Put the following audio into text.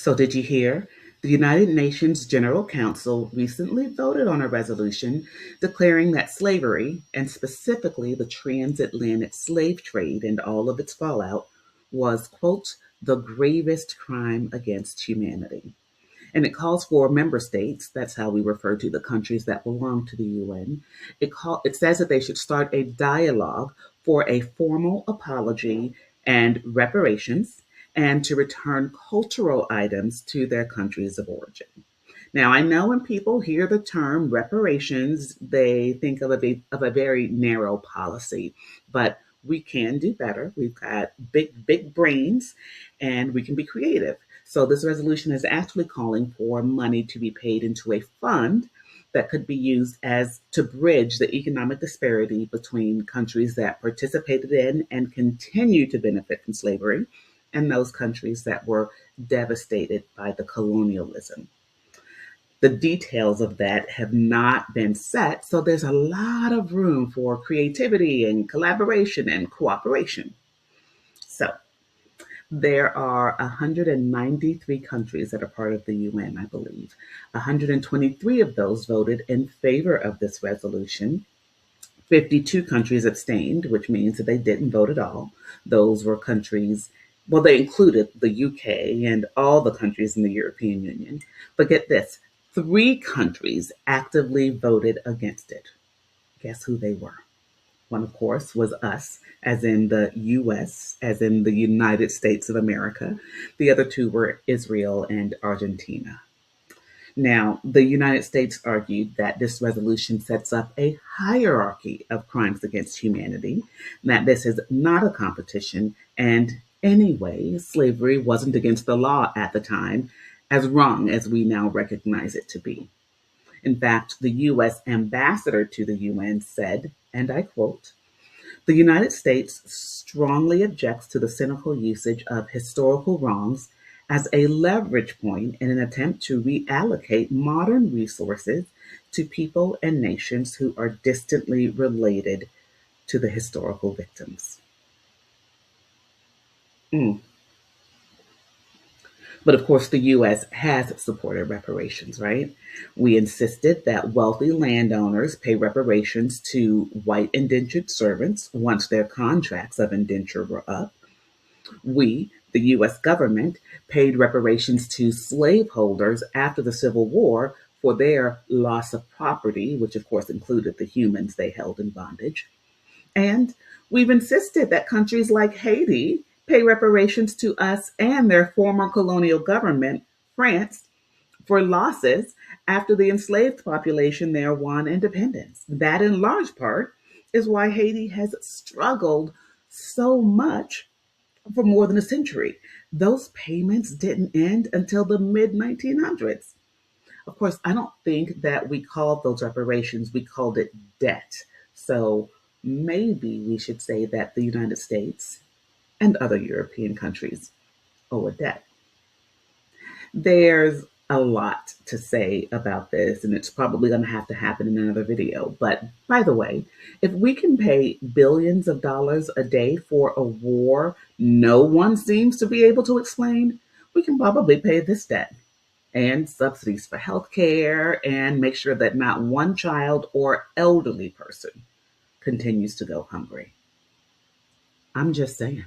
So, did you hear? The United Nations General Council recently voted on a resolution declaring that slavery, and specifically the transatlantic slave trade and all of its fallout, was, quote, the gravest crime against humanity. And it calls for member states, that's how we refer to the countries that belong to the UN. It says that they should start a dialogue for a formal apology and reparations and to return cultural items to their countries of origin. Now, I know when people hear the term reparations, they think of a very narrow policy, but we can do better. We've got big brains and we can be creative. So, this resolution is actually calling for money to be paid into a fund that could be used as to bridge the economic disparity between countries that participated in and continue to benefit from slavery and those countries that were devastated by the colonialism. The details of that have not been set, so there's a lot of room for creativity and collaboration and cooperation. So, there are 193 countries that are part of the UN, I believe. 123 of those voted in favor of this resolution. 52 countries abstained, which means that they didn't vote at all. Those were countries, well, they included the UK and all the countries in the European Union. But get this, three countries actively voted against it. Guess who they were? One, of course, was us, as in the US, as in the United States of America. The other two were Israel and Argentina. Now, the United States argued that this resolution sets up a hierarchy of crimes against humanity, that this is not a competition, and anyway, slavery wasn't against the law at the time, as wrong as we now recognize it to be. In fact, the US ambassador to the UN said, and I quote, the United States strongly objects to the cynical usage of historical wrongs as a leverage point in an attempt to reallocate modern resources to people and nations who are distantly related to the historical victims. Mm. But of course, the US has supported reparations, right? We insisted that wealthy landowners pay reparations to white indentured servants once their contracts of indenture were up. We, the US government, paid reparations to slaveholders after the Civil War for their loss of property, which of course included the humans they held in bondage. And we've insisted that countries like Haiti pay reparations to us and their former colonial government, France, for losses after the enslaved population there won independence. That, in large part, is why Haiti has struggled so much for more than a century. Those payments didn't end until the mid 1900s. Of course, I don't think that we called those reparations, we called it debt. So maybe we should say that the United States and other European countries owe a debt. There's a lot to say about this, and it's probably going to happen in another video. But by the way, if we can pay billions of dollars a day for a war no one seems to be able to explain, we can probably pay this debt and subsidies for healthcare and make sure that not one child or elderly person continues to go hungry. I'm just saying.